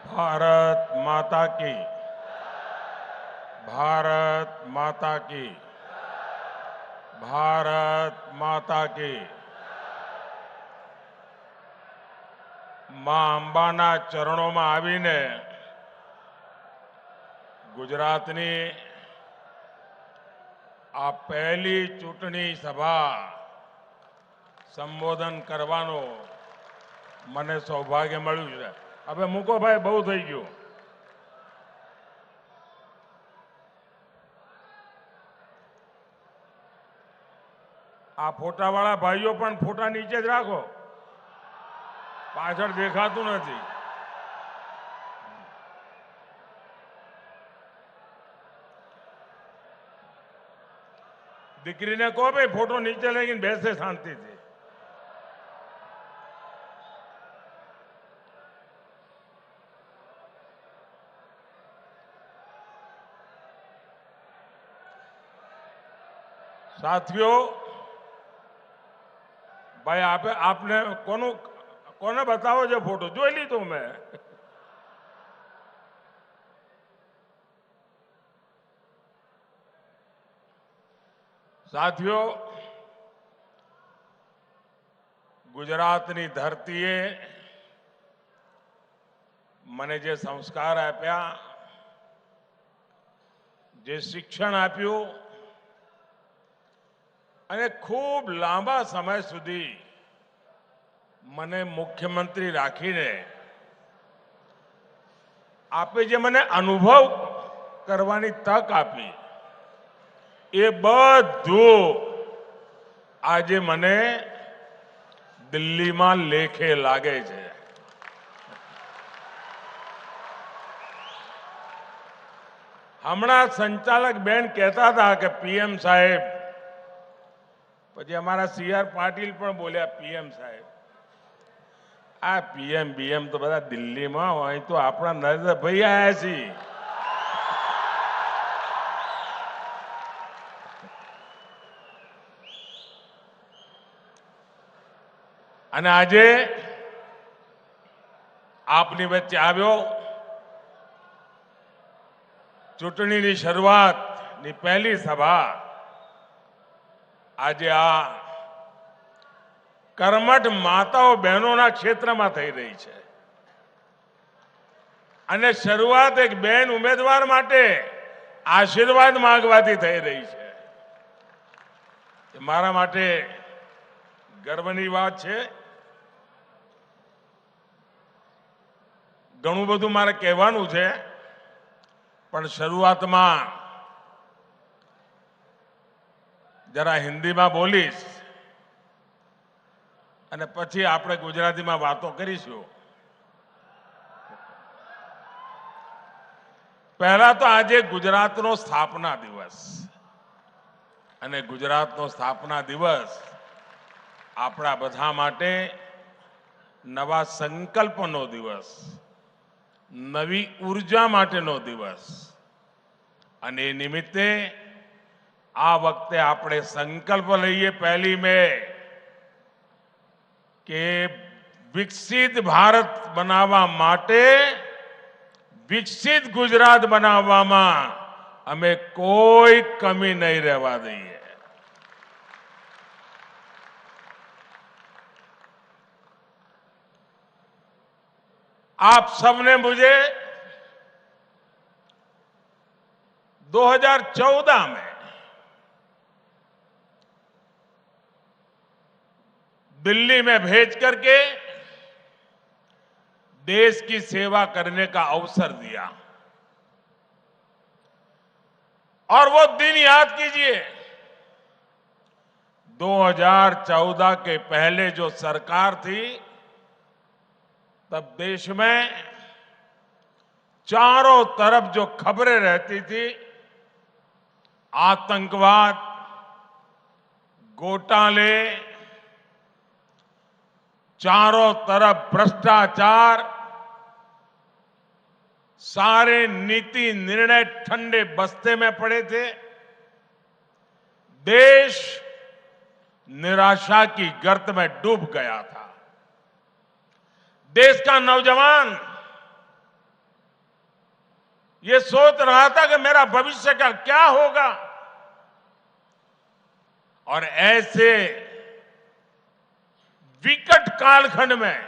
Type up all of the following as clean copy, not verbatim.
भारत माता की। भारत माता की। भारत माता की। માં અંબાના ચરણોમાં આવીને ગુજરાતની આ પહેલી ચૂંટણી સભા સંબોધન કરવાનો મને સૌભાગ્ય મળ્યું છે. હવે મૂકો ભાઈ, બહુ થઈ ગયું. આ ફોટાવાળા ભાઈઓ પણ ફોટા નીચે જ રાખો, પાછળ દેખાતું નથી. દીકરીને કહો ભાઈ ફોટો નીચે લઈને બેસે શાંતિથી. साथियों, भाई आपने कोने बताओ जो फोटो जो ली तो मैं. साथियों, गुजरातनी धरतीए મને જે સંસ્કાર આપ્યા, જે શિક્ષણ આપ્યું અને ખૂબ લાંબા સમય સુધી મને મુખ્યમંત્રી રાખીને આપે જે મને અનુભવ કરવાની તક આપી, એ બધું આજે મને દિલ્હીમાં લેખે લાગે છે. હમણાં સંચાલક બેન કહેતા હતા કે પીએમ સાહેબ, પછી અમારા CR પાટીલ પણ બોલ્યા પીએમ સાહેબ. આ પીએમ બીએમ તો બધા દિલ્હીમાં હોય, તો આપણા નરેન્દ્રભાઈ આયા છે. અને આજે આપની વચ્ચે આવ્યો, ચૂંટણીની શરૂઆતની પહેલી સભા આજે આ કર્મઠ માતાઓ બહેનોના ક્ષેત્રમાં થઈ રહી છે. અને શરૂઆત એક બેન ઉમેદવાર માટે આશીર્વાદ માંગવાથી થઈ રહી છે. મારા માટે ગર્વની વાત છે. ઘણું બધું મારે કહેવાનું છે, પણ શરૂઆતમાં જરા હિન્દીમાં બોલીશ અને પછી આપણે ગુજરાતીમાં વાતો કરીશું. પહેલા તો આજે ગુજરાતનો સ્થાપના દિવસ, અને ગુજરાતનો સ્થાપના દિવસ આપણા બધા માટે નવા સંકલ્પનો દિવસ, નવી ઉર્જા માટેનો દિવસ. અને એ નિમિત્તે આ વખતે આપણે સંકલ્પ લઈએ પહેલી મે કે વિકસિત ભારત બનાવવા માટે વિકસિત ગુજરાત બનાવવામાં અમે કોઈ કમી નહીં રહેવા દઈએ. आप सबने मुझे 2014 में दिल्ली में भेज करके देश की सेवा करने का अवसर दिया. और वो दिन याद कीजिए, 2014 के पहले जो सरकार थी, तब देश में चारों तरफ जो खबरें रहती थी, आतंकवाद, घोटाले, चारों तरफ भ्रष्टाचार, सारे नीति निर्णय ठंडे बस्ते में पड़े थे. देश निराशा की गर्त में डूब गया था. देश का नौजवान ये सोच रहा था कि मेरा भविष्य का क्या होगा। और ऐसे विकट कालखंड में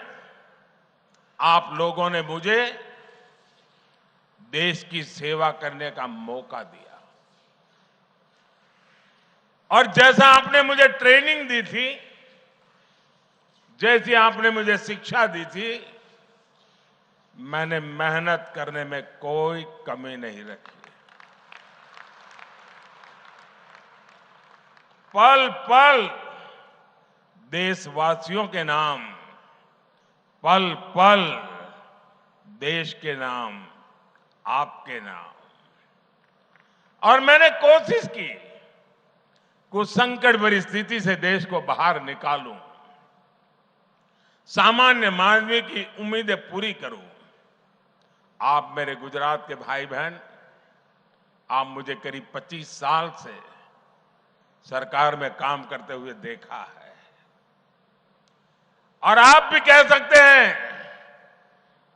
आप लोगों ने मुझे देश की सेवा करने का मौका दिया। और जैसा आपने मुझे ट्रेनिंग दी थी, जैसी आपने मुझे शिक्षा दी थी, मैंने मेहनत करने में कोई कमी नहीं रखी। पल पल देशवासियों के नाम, पल पल देश के नाम, आपके नाम। और मैंने कोशिश की कुछ संकट भरी स्थिति से देश को बाहर निकालूं, सामान्य मानवीय की उम्मीदें पूरी करूं। आप मेरे गुजरात के भाई बहन, आप मुझे करीब 25 साल से सरकार में काम करते हुए देखा है। और आप भी कह सकते हैं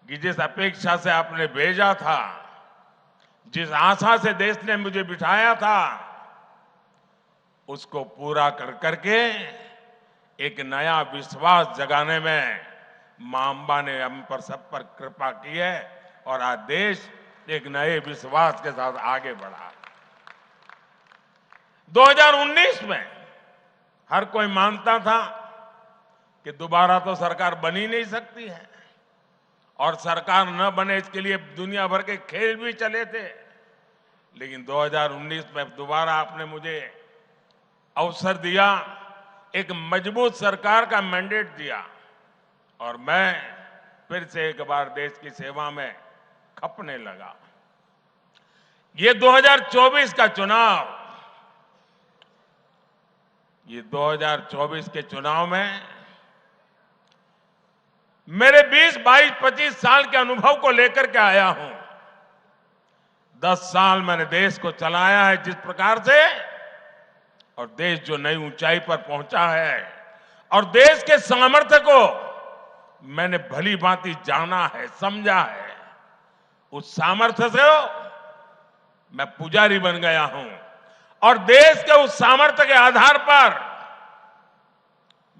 कि जिस अपेक्षा से आपने भेजा था, जिस आशा से देश ने मुझे बिठाया था, उसको पूरा कर करके एक नया विश्वास जगाने में मां अंबा ने हम पर सब पर कृपा की है और आज देश एक नए विश्वास के साथ आगे बढ़ा। 2019 में हर कोई मानता था कि दोबारा तो सरकार बन ही नहीं सकती है और सरकार न बने इसके लिए दुनिया भर के खेल भी चले थे। लेकिन 2019 में दोबारा आपने मुझे अवसर दिया, एक मजबूत सरकार का मैंडेट दिया और मैं फिर से एक बार देश की सेवा में खपने लगा। ये 2024 का चुनाव, ये 2024 के चुनाव में मेरे 20, 22, 25 साल के अनुभव को लेकर के आया हूं। 10 साल मैंने देश को चलाया है जिस प्रकार से, और देश जो नई ऊंचाई पर पहुंचा है और देश के सामर्थ्य को मैंने भली भांति जाना है, समझा है। उस सामर्थ्य से मैं पुजारी बन गया हूं और देश के उस सामर्थ्य के आधार पर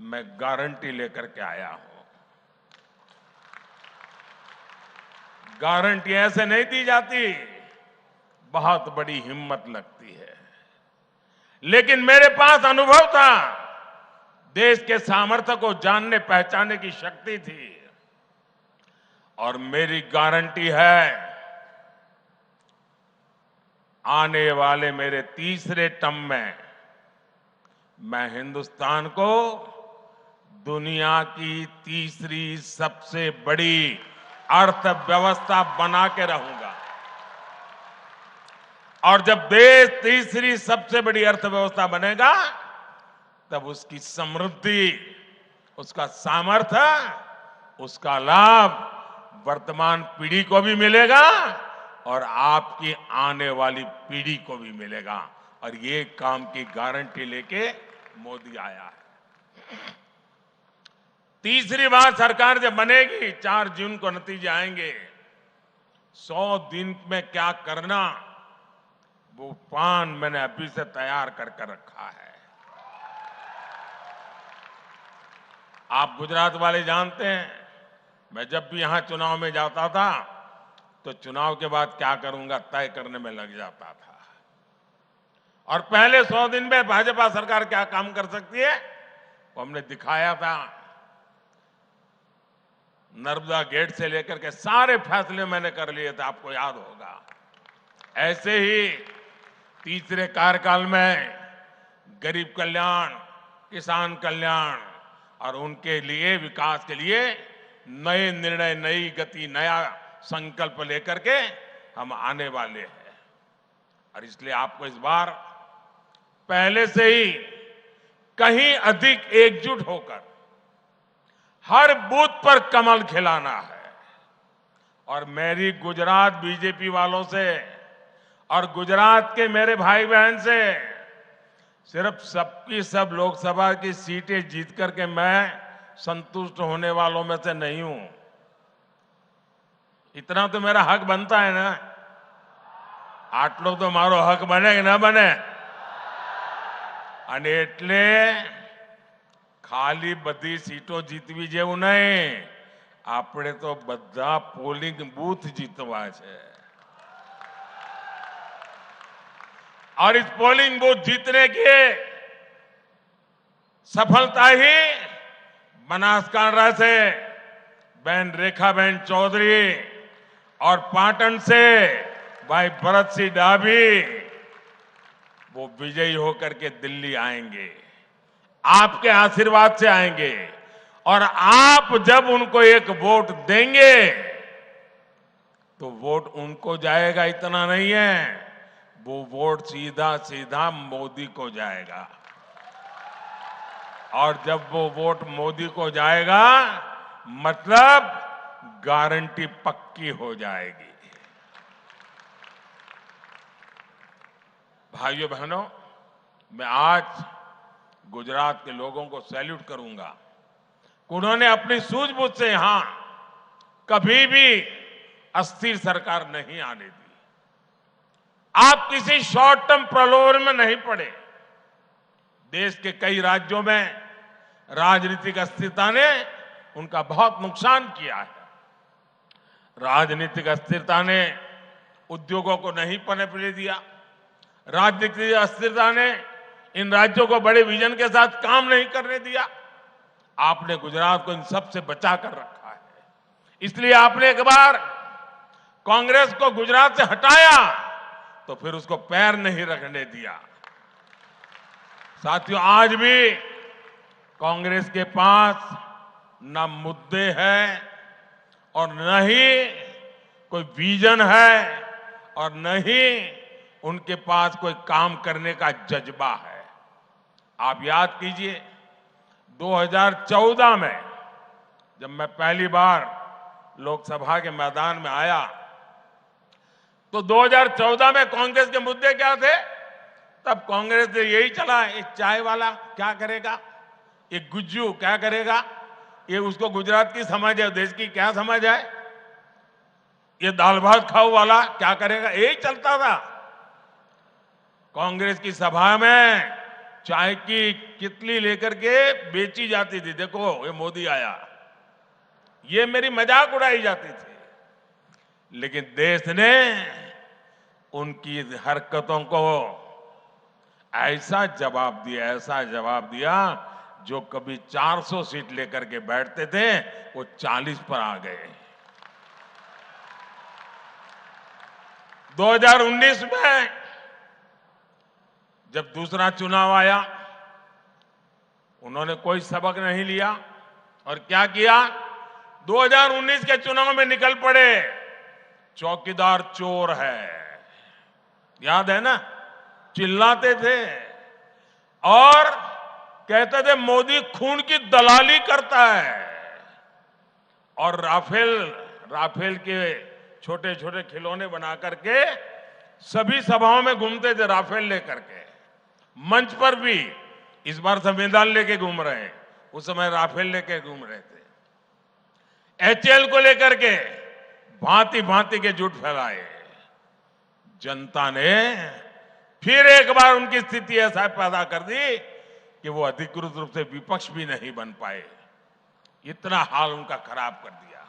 मैं गारंटी लेकर के आया हूं। गारंटी ऐसे नहीं दी जाती, बहुत बड़ी हिम्मत लगती है। लेकिन मेरे पास अनुभव था, देश के सामर्थ्य को जानने पहचानने की शक्ति थी और मेरी गारंटी है, आने वाले मेरे तीसरे टर्म में मैं हिंदुस्तान को दुनिया की तीसरी सबसे बड़ी अर्थव्यवस्था बना के रहूंगा। और जब देश तीसरी सबसे बड़ी अर्थव्यवस्था बनेगा, तब उसकी समृद्धि, उसका सामर्थ्य, उसका लाभ वर्तमान पीढ़ी को भी मिलेगा और आपकी आने वाली पीढ़ी को भी मिलेगा। और ये काम की गारंटी लेके मोदी आया है। तीसरी बार सरकार जब बनेगी, 4 जून को नतीजे आएंगे। 100 दिन में क्या करना, वो प्लान मैंने अभी से तैयार करके रखा है। आप गुजरात वाले जानते हैं, मैं जब भी यहां चुनाव में जाता था तो चुनाव के बाद क्या करूंगा तय करने में लग जाता था। और पहले 100 दिन में भाजपा सरकार क्या काम कर सकती है वो हमने दिखाया था। नर्मदा गेट से लेकर के सारे फैसले मैंने कर लिए थे, आपको याद होगा। ऐसे ही तीसरे कार्यकाल में गरीब कल्याण, किसान कल्याण और उनके लिए विकास के लिए नए निर्णय, नई गति, नया संकल्प लेकर के हम आने वाले हैं। और इसलिए आपको इस बार पहले से ही कहीं अधिक एकजुट होकर हर बूथ पर कमल खिलाना है। और मेरी गुजरात बीजेपी वालों से और गुजरात के मेरे भाई बहन से सिर्फ सबकी सब लोकसभा की सीटें जीत करके मैं संतुष्ट होने वालों में से नहीं हूं। इतना तो मेरा हक बनता है ना। આટલો તો મારો હક બને કે ન બને? અને એટલે ખાલી બધી સીટો જીતવી જેવું નહીં, આપણે તો બધા પોલિંગ બૂથ જીતવા છે। और इस पोलिंग बूथ जीतने की सफलता ही बनासकांठा से बहन रेखाबेन चौधरी और पाटन से भाई भरत सिंह डाभी वो विजयी होकर के दिल्ली आएंगे, आपके आशीर्वाद से आएंगे। और आप जब उनको एक वोट देंगे तो वोट उनको जाएगा इतना नहीं है, वो वोट सीधा सीधा मोदी को जाएगा। और जब वो वोट मोदी को जाएगा मतलब गारंटी पक्की हो जाएगी। भाइयों बहनों, मैं आज गुजरात के लोगों को सैल्यूट करूंगा। उन्होंने अपनी सूझबूझ से यहां कभी भी अस्थिर सरकार नहीं आने दी। आप किसी शॉर्ट टर्म प्रलोभन में नहीं पड़े। देश के कई राज्यों में राजनीतिक अस्थिरता ने उनका बहुत नुकसान किया है। राजनीतिक अस्थिरता ने उद्योगों को नहीं पनपने दिया। राजनीतिक अस्थिरता ने इन राज्यों को बड़े विजन के साथ काम नहीं करने दिया। आपने गुजरात को इन सब से बचा कर रखा है। इसलिए आपने एक बार कांग्रेस को गुजरात से हटाया तो फिर उसको पैर नहीं रखने दिया। साथियों, आज भी कांग्रेस के पास न मुद्दे हैं और न ही कोई विजन है और न ही उनके पास कोई काम करने का जज्बा है। आप याद कीजिए 2014 में जब मैं पहली बार लोकसभा के मैदान में आया तो 2014 में कांग्रेस के मुद्दे क्या थे? तब कांग्रेस ने यही चला, ये चाय वाला क्या करेगा, ये गुज्जू क्या करेगा, ये उसको गुजरात की समझ है, देश की क्या समझ है, ये दाल भात खाओ वाला क्या करेगा, यही चलता था। कांग्रेस की सभा में चाय की कितली लेकर के बेची जाती थी, देखो ये मोदी आया, ये मेरी मजाक उड़ाई जाती थी। लेकिन देश ने उनकी हरकतों को ऐसा जवाब दिया जो कभी 400 सीट लेकर के बैठते थे वो 40 पर आ गए। 2019 में जब दूसरा चुनाव आया उन्होंने कोई सबक नहीं लिया और क्या किया, 2019 के चुनाव में निकल पड़े, चौकीदार चोर है, याद है ना, चिल्लाते थे और कहते थे मोदी खून की दलाली करता है। और राफेल के छोटे छोटे खिलौने बना करके सभी सभाओं में घूमते थे, राफेल लेकर के। मंच पर भी इस बार संविधान लेके घूम रहे हैं, उस समय राफेल लेके घूम रहे थे। एचएएल को लेकर के भांति भांति के झूठ फैलाए। जनता ने फिर एक बार उनकी स्थिति ऐसा पैदा कर दी कि वो अधिकृत रूप से विपक्ष भी नहीं बन पाए। इतना हाल उनका खराब कर दिया।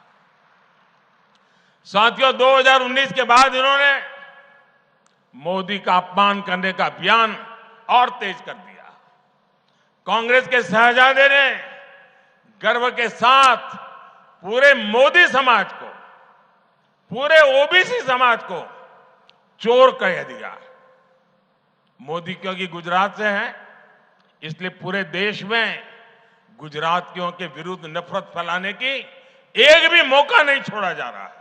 साथियों, 2019 के बाद इन्होंने मोदी का अपमान करने का अभियान और तेज कर दिया। कांग्रेस के शहजादे ने गर्व के साथ पूरे मोदी समाज को, पूरे ओबीसी समाज को चोर कह दिया। मोदी क्योंकि गुजरात से है इसलिए पूरे देश में गुजरातियों के विरुद्ध नफरत फैलाने की एक भी मौका नहीं छोड़ा जा रहा है।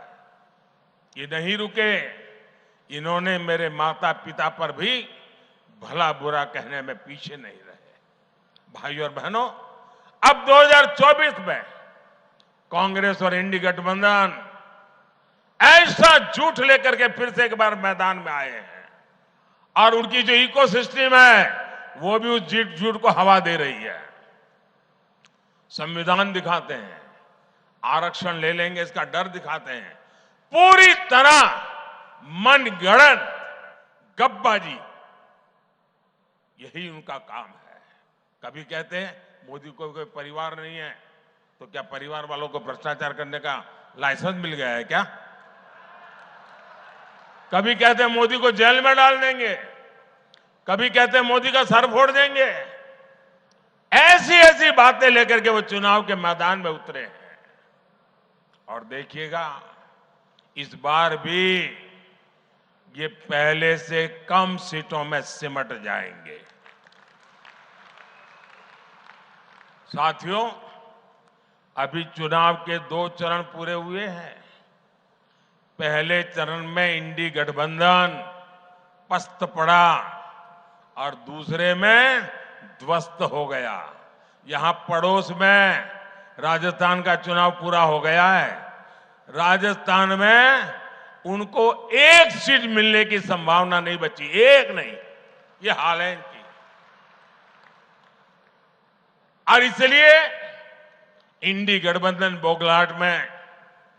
ये नहीं रुके, इन्होंने मेरे माता पिता पर भी भला बुरा कहने में पीछे नहीं रहे। भाइयों और बहनों, अब 2024 में कांग्रेस और इंडी गठबंधन ऐसा झूठ लेकर के फिर से एक बार मैदान में आए हैं और उनकी जो इकोसिस्टम है वो भी उस झूठ को हवा दे रही है। संविधान दिखाते हैं, आरक्षण ले लेंगे इसका डर दिखाते हैं, पूरी तरह मनगढ़ंत गपबाजी, यही उनका काम है। कभी कहते हैं मोदी को कोई परिवार नहीं है, तो क्या परिवार वालों को भ्रष्टाचार करने का लाइसेंस मिल गया है क्या? कभी कहते हैं मोदी को जेल में डाल देंगे, कभी कहते हैं मोदी का सर फोड़ देंगे। ऐसी ऐसी बातें लेकर के वो चुनाव के मैदान में उतरे हैं। और देखिएगा, इस बार भी ये पहले से कम सीटों में सिमट जाएंगे। साथियों, अभी चुनाव के 2 चरण पूरे हुए हैं। पहले चरण में इंडी गठबंधन पस्त पड़ा और दूसरे में ध्वस्त हो गया। यहां पड़ोस में राजस्थान का चुनाव पूरा हो गया है। राजस्थान में उनको 1 सीट मिलने की संभावना नहीं बची, 1 नहीं, ये हाल है इनकी। और इसलिए इंडी गठबंधन बौखलाहट में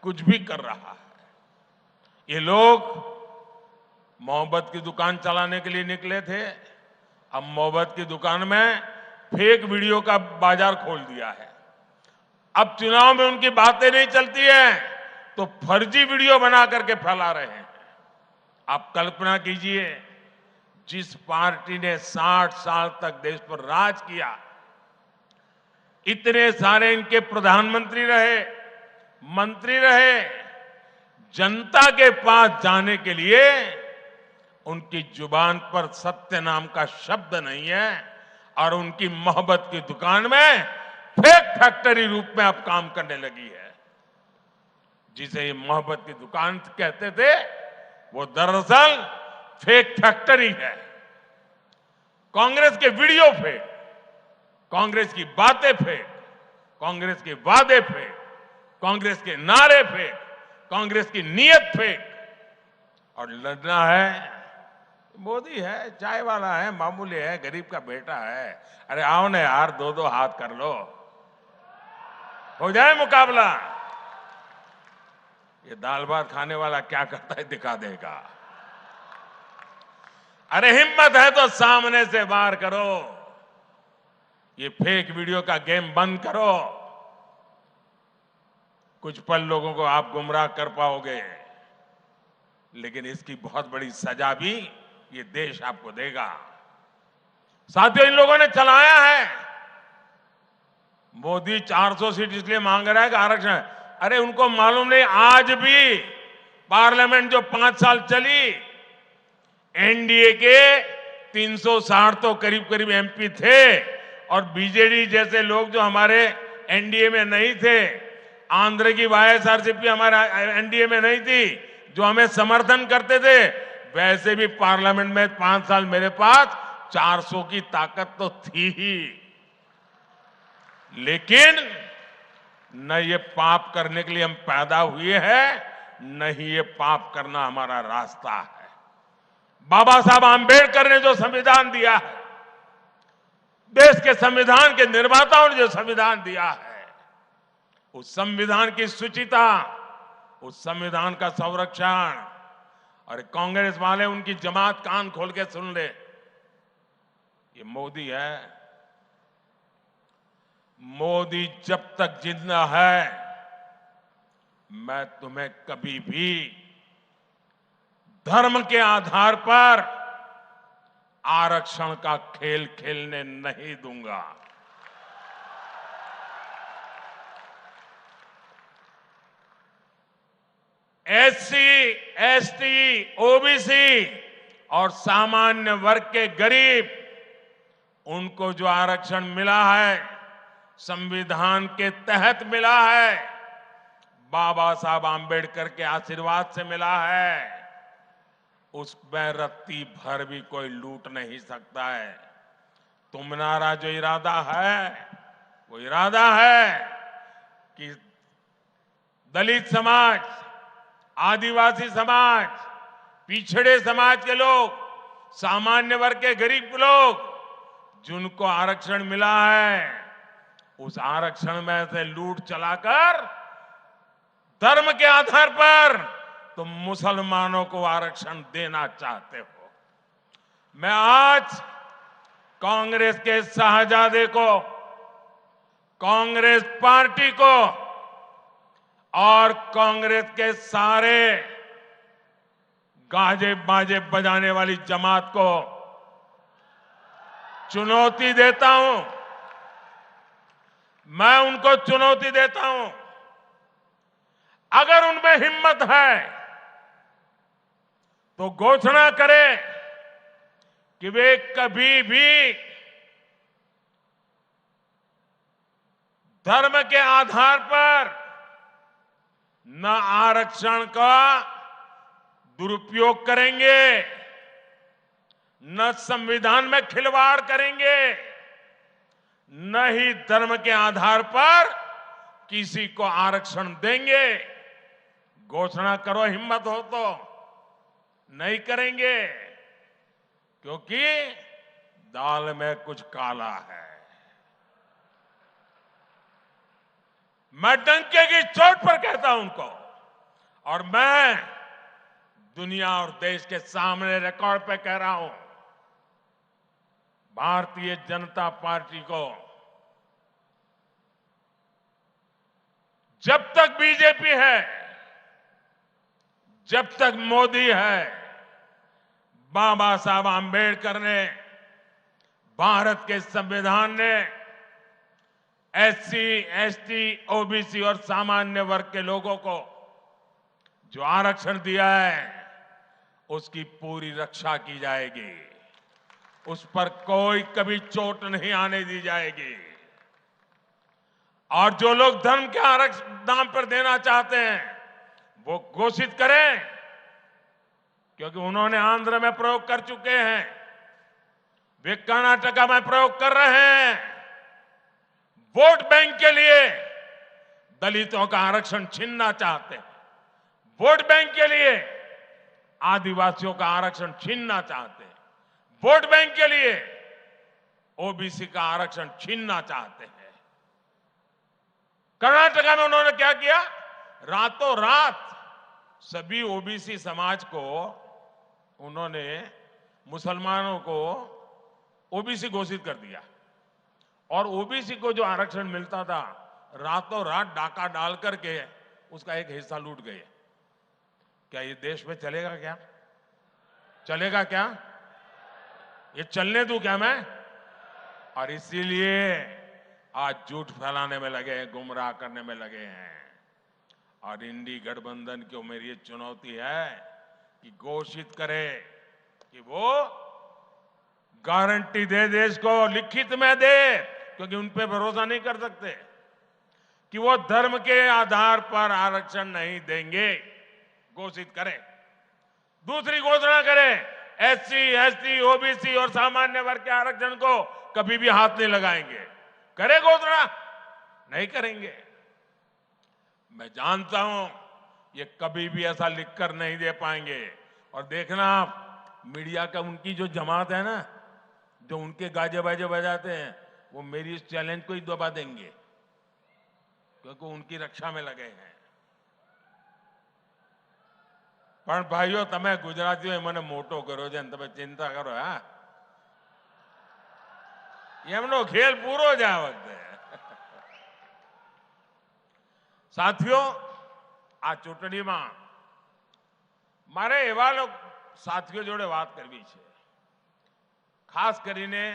कुछ भी कर रहा है। ये लोग मोहब्बत की दुकान चलाने के लिए निकले थे, अब मोहब्बत की दुकान में फेक वीडियो का बाजार खोल दिया है। अब चुनाव में उनकी बातें नहीं चलती है तो फर्जी वीडियो बना करके फैला रहे हैं। आप कल्पना कीजिए, जिस पार्टी ने 60 साल तक देश पर राज किया, इतने सारे इनके प्रधानमंत्री रहे, मंत्री रहे, जनता के पास जाने के लिए उनकी जुबान पर सत्य नाम का शब्द नहीं है और उनकी मोहब्बत की दुकान में फेक फैक्ट्री रूप में अब काम करने लगी है। जिसे ये मोहब्बत की दुकान कहते थे, वो दरअसल फेक फैक्ट्री है। कांग्रेस के वीडियो फेक, कांग्रेस की बातें फेक, कांग्रेस के वादे फेक, कांग्रेस के नारे फेक, कांग्रेस की नीयत फेक। और लड़ना है, मोदी है, चाय वाला है, मामूली है, गरीब का बेटा है। अरे आओ ना यार, 2-2 हाथ कर लो, हो जाए मुकाबला। ये दाल भात खाने वाला क्या करता है दिखा देगा। अरे हिम्मत है तो सामने से वार करो, ये फेक वीडियो का गेम बंद करो। कुछ पल लोगों को आप गुमराह कर पाओगे, लेकिन इसकी बहुत बड़ी सजा भी ये देश आपको देगा। साथियों, इन लोगों ने चलाया है, मोदी 400 सीट इसलिए मांग रहा है कि आरक्षण। अरे उनको मालूम नहीं, आज भी पार्लियामेंट जो 5 साल चली, एनडीए के 360 तो करीब करीब एमपी थे और बीजेडी जैसे लोग जो हमारे एनडीए में नहीं थे, आंध्र की वाईएसआरसीपी हमारे एनडीए में नहीं थी, जो हमें समर्थन करते थे, वैसे भी पार्लियामेंट में 5 साल मेरे पास 400 की ताकत तो थी ही। लेकिन न ये पाप करने के लिए हम पैदा हुए हैं, न ही ये पाप करना हमारा रास्ता है। बाबा साहब आंबेडकर ने जो संविधान दिया है, देश के संविधान के निर्माताओं ने जो संविधान दिया है, उस संविधान की शुचिता, उस संविधान का संरक्षण। और कांग्रेस वाले, उनकी जमात कान खोल के सुन ले, ये मोदी है। मोदी जब तक जिंदा है, मैं तुम्हें कभी भी धर्म के आधार पर आरक्षण का खेल खेलने नहीं दूंगा। एससी, एसटी, ओबीसी और सामान्य वर्ग के गरीब, उनको जो आरक्षण मिला है, संविधान के तहत मिला है, बाबा साहब आंबेडकर के आशीर्वाद से मिला है, उसमें रत्ती भर भी कोई लूट नहीं सकता है। तुम्हारा जो इरादा है, वो इरादा है कि दलित समाज, आदिवासी समाज, पिछड़े समाज के लोग, सामान्य वर्ग के गरीब लोग, जिनको आरक्षण मिला है, उस आरक्षण में से लूट चलाकर धर्म के आधार पर तुम मुसलमानों को आरक्षण देना चाहते हो। मैं आज कांग्रेस के शाहजादे को, कांग्रेस पार्टी को और कांग्रेस के सारे गाजे बाजे बजाने वाली जमात को चुनौती देता हूं। मैं उनको चुनौती देता हूं, अगर उनमें हिम्मत है तो घोषणा करें कि वे कभी भी धर्म के आधार पर न आरक्षण का दुरुपयोग करेंगे, न संविधान में खिलवाड़ करेंगे, न ही धर्म के आधार पर किसी को आरक्षण देंगे। घोषणा करो, हिम्मत हो तो। नहीं करेंगे, क्योंकि दाल में कुछ काला है। मैं डंके की चोट पर कहता हूं उनको, और मैं दुनिया और देश के सामने रिकॉर्ड पे कह रहा हूं, भारतीय जनता पार्टी को जब तक बीजेपी है, जब तक मोदी है, बाबा साहब आंबेडकर ने, भारत के संविधान ने एससी, एसटी, ओबीसी और सामान्य वर्ग के लोगों को जो आरक्षण दिया है, उसकी पूरी रक्षा की जाएगी। उस पर कोई कभी चोट नहीं आने दी जाएगी। और जो लोग धर्म के आरक्षण नाम पर देना चाहते हैं, वो घोषित करें, क्योंकि उन्होंने आंध्र में प्रयोग कर चुके हैं, वे कर्नाटका में प्रयोग कर रहे हैं। वोट बैंक के लिए दलितों का आरक्षण छीनना चाहते हैं, वोट बैंक के लिए आदिवासियों का आरक्षण छीनना चाहते हैं, वोट बैंक के लिए ओबीसी का आरक्षण छीनना चाहते हैं। कर्नाटका में उन्होंने क्या किया? रातों रात सभी ओबीसी समाज को, उन्होंने मुसलमानों को ओबीसी घोषित कर दिया, और ओबीसी को जो आरक्षण मिलता था, रातों रात डाका डाल करके उसका एक हिस्सा लूट गए। क्या ये देश में चलेगा? क्या चलेगा? क्या ये चलने दूं क्या मैं? और इसीलिए आज झूठ फैलाने में लगे हैं, गुमराह करने में लगे हैं। और इंडी गठबंधन को मेरी ये चुनौती है कि घोषित करे कि वो गारंटी दे देश को, लिखित में दे, क्योंकि उन पे भरोसा नहीं कर सकते, कि वो धर्म के आधार पर आरक्षण नहीं देंगे। घोषित करें। दूसरी घोषणा करें, एससी, एसटी, ओबीसी और सामान्य वर्ग के आरक्षण को कभी भी हाथ नहीं लगाएंगे। करे घोषणा? नहीं करेंगे। मैं जानता हूं ये कभी भी ऐसा लिखकर नहीं दे पाएंगे। और देखना आप, मीडिया का उनकी जो जमात है ना, जो उनके गाजे बाजे बजाते हैं, वो मेरी इस चैलेंज को ही दबा देंगे, क्योंकि उनकी रक्षा में लगे हैं। પણ ભાઈઓ, તમે ગુજરાતીઓએ મને મોટો કર્યો છે, તમે ચિંતા કરો. હા, એમનો ખેલ પૂરો જ આ વખતે. સાથીઓ, આ ચૂંટણીમાં મારે એવા સાથીઓ જોડે વાત કરવી છે, ખાસ કરીને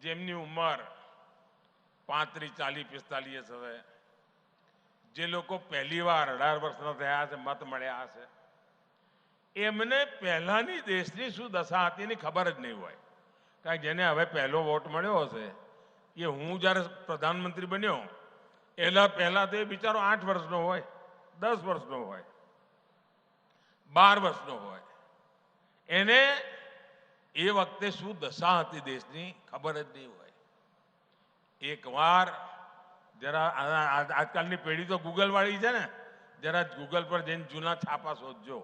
જેમની ઉંમર 35, 40, 45 હવે, જે લોકો પહેલી વાર 18 વર્ષના થયા છે, મત મળ્યા હશે, એમને પહેલાની દેશની શું દશા હતી એની ખબર જ નહીં હોય. કારણ જેને હવે પહેલો વોટ મળ્યો હશે, એ હું જ્યારે પ્રધાનમંત્રી બન્યો એના પહેલા તો એ બિચારો 8 વર્ષનો હોય, 10 વર્ષનો હોય, 12 વર્ષનો હોય. એને એ વખતે શું દશા હતી દેશની ખબર જ નહીં હોય. એકવાર જરા આજકાલની પેઢી તો ગૂગલ વાળી છે ને, જરા ગૂગલ પર જઈને જૂના છાપા શોધજો.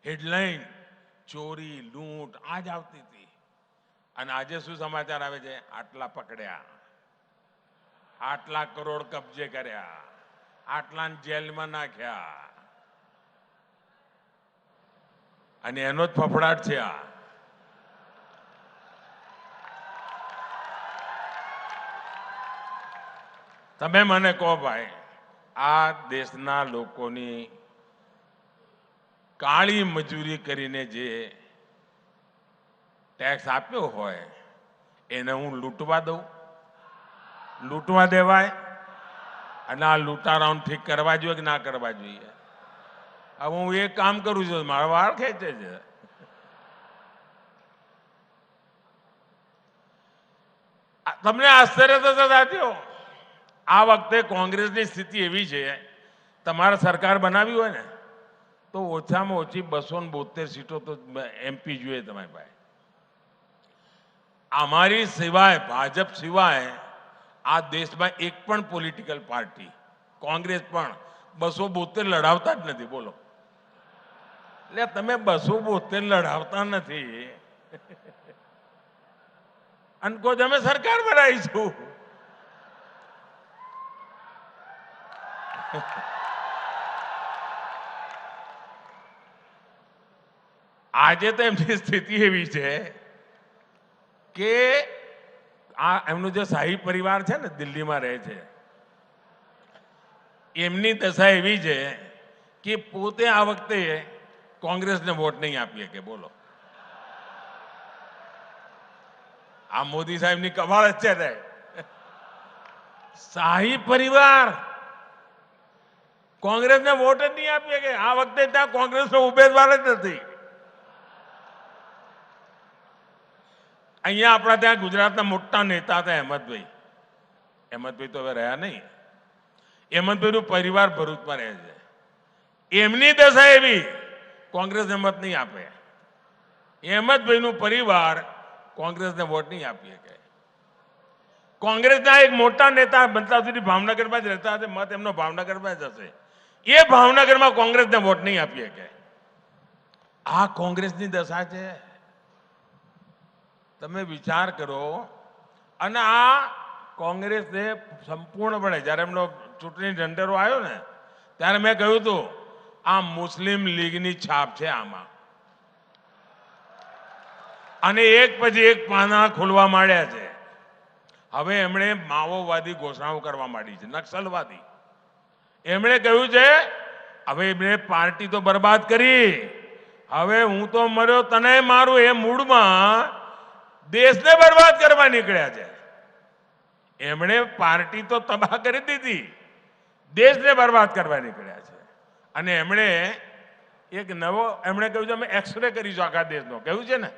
હેડલાઇન ચોરી, લૂંટ આ જ આવતી હતી. અને આજે શું સમાચાર આવે છે? આટલા પકડ્યા, આટલા કરોડ કબજે કર્યા, આટલાને જેલમાં નાખ્યા. અને એનો જ ફફડાટ છે આ. તમે મને કહો ભાઈ, આ દેશના લોકોની કાળી મજૂરી કરીને જે ટેક્સ આપ્યો હોય એને હું લૂંટવા દઉં? લૂંટવા દેવાય? અને આ લૂંટારાઓને ઠીક કરવા જોઈએ કે ના કરવા જોઈએ? હવે હું એક કામ કરું છું, મારા વાળ ખેંચે છે. તમને આશ્ચર્ય થશે સાથીઓ, આ વખતે કોંગ્રેસની સ્થિતિ એવી છે, તમારે સરકાર બનાવી હોય ને તો ઓછામાં ઓછી 272 સીટો તો એમપી જોઈએ તમારી પાસે. અમારી સિવાય, ભાજપ સિવાય આ દેશમાં એક પણ પોલિટિકલ પાર્ટી, કોંગ્રેસ પણ 272 લડાવતા જ નથી. બોલો, એટલે તમે 272 લડાવતા નથી અને કહો અમે સરકાર બનાવીશું. આજે તો એમની સ્થિતિ એવી છે કે આ એમનું જે શાહી પરિવાર છે ને, દિલ્હીમાં રહે છે, એમની દશા એવી છે કે પોતે આ વખતે કોંગ્રેસને વોટ નહીં આપીએ કે. બોલો, આ મોદી સાહેબની કમાલ જ છે ને. શાહી પરિવાર કોંગ્રેસને વોટ જ નહીં આપીએ કે. આ વખતે ત્યાં કોંગ્રેસનો ઉમેદવાર જ નથી. અહીંયા આપણા ત્યાં ગુજરાતના મોટા નેતા હતા અહેમદભાઈ. અહેમદભાઈ તો હવે રહ્યા નહીં. અહેમદભાઈનું પરિવાર ભરૂચમાં રહે છે. એમની દશા એવી, કોંગ્રેસને મત નહીં આપે. અહેમદભાઈનું પરિવાર કોંગ્રેસને વોટ નહીં આપીએ કે. કોંગ્રેસના એક મોટા નેતા બનતા સુધી ભાવનગરમાં જ રહેતા હશે, મત એમનો ભાવનગરમાં જ હશે. એ ભાવનગરમાં કોંગ્રેસને વોટ નહીં આપીએ કે. આ કોંગ્રેસની દશા છે. તમે વિચાર કરો. અને આ કોંગ્રેસને સંપૂર્ણપણે, જ્યારે એમનો ચૂંટણી ઢંઢેરો આવ્યો ને ત્યારે મેં કહ્યું હતું આ મુસ્લિમ લીગની છાપ છે આમાં. અને એક પછી એક પાના ખોલવા માંડ્યા છે. હવે એમણે માઓવાદી ઘોષણાઓ કરવા માંડી છે, નક્સલવાદી. એમણે કહ્યું છે હવે એમણે પાર્ટી તો બરબાદ કરી, હવે હું તો મર્યો તને મારું, એ મૂડમાં દેશને બરબાદ કરવા નીકળ્યા છે. એમણે પાર્ટી તો તબાહ કરી દીધી, દેશને બરબાદ કરવા નીકળ્યા છે. અને એમણે એક નવો કહ્યું છે અમે એક્સરે કરીશું આખા દેશનો. કહ્યું છે ને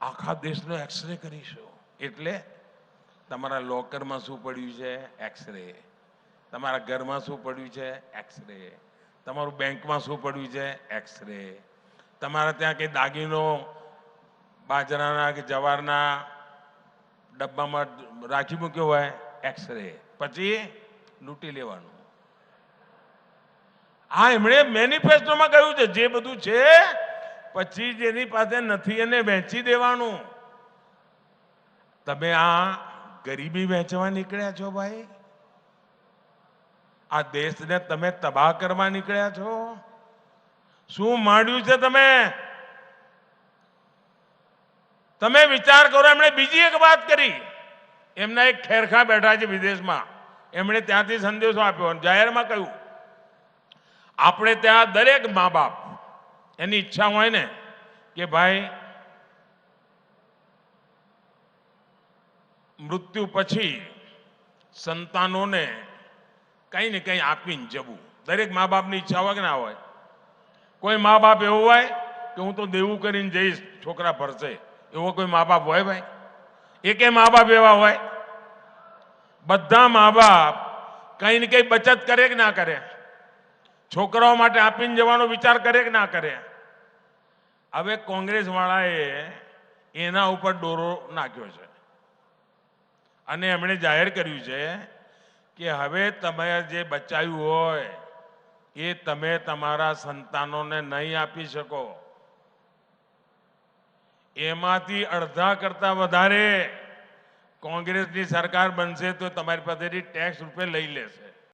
આખા દેશનો એક્સરે કરીશું. એટલે તમારા લોકરમાં શું પડ્યું છે? એક્સરે. તમારા ઘરમાં શું પડ્યું છે? એક્સરે. તમારું બેંકમાં શું પડ્યું છે? એક્સરે. તમારા ત્યાં કઈ દાગીનો બાજરાના કે જવારના ડબ્બામાં રાખી મૂક્યો હોય? એક્સરે. પછી લૂંટી લેવાનું. આ એમણે મેનિફેસ્ટોમાં કહ્યું છે જે બધું છે, પછી જેની પાસે નથી એને વેચી દેવાનું. તમે આ ગરીબી વેચવા નીકળ્યા છો ભાઈ. આ દેશને તમે તબાહ કરવા નીકળ્યા છો. શું માંડ્યું છે તમે? તમે વિચાર કરો. એમણે બીજી એક વાત કરી. એમના એક ખેરખા બેઠા છે વિદેશમાં, એમણે ત્યાંથી સંદેશો આપ્યો અને જાહેરમાં કહ્યું આપણે ત્યાં દરેક મા બાપ એની ઈચ્છા હોય ને કે ભાઈ મૃત્યુ પછી સંતાનોને કંઈ ને કંઈ આપીને જવું. દરેક મા બાપની ઈચ્છા હોય કે ના હોય? કોઈ મા બાપ એવું હોય કે હું તો દેવું કરીને જઈશ, છોકરા ભરશે, એવો કોઈ મા બાપ હોય ભાઈ? એકે મા બાપ એવા હોય? બધા મા બાપ કંઈ ને કંઈ બચત કરે કે ના કરે? છોકરાઓ માટે આપીને જવાનો વિચાર કરે કે ના કરે? હવે કોંગ્રેસ વાળાએ એના ઉપર દોરો નાખ્યો છે અને એમણે જાહેર કર્યું છે કે હવે તમે જે બચાવ્યું હોય એ તમે તમારા સંતાનોને નહીં આપી શકો. એમાંથી અડધા કરતા વધારે કોંગ્રેસની સરકાર બનશે તો તમારી પાસેથી ટેક્સ રૂપે લઈ લેશે.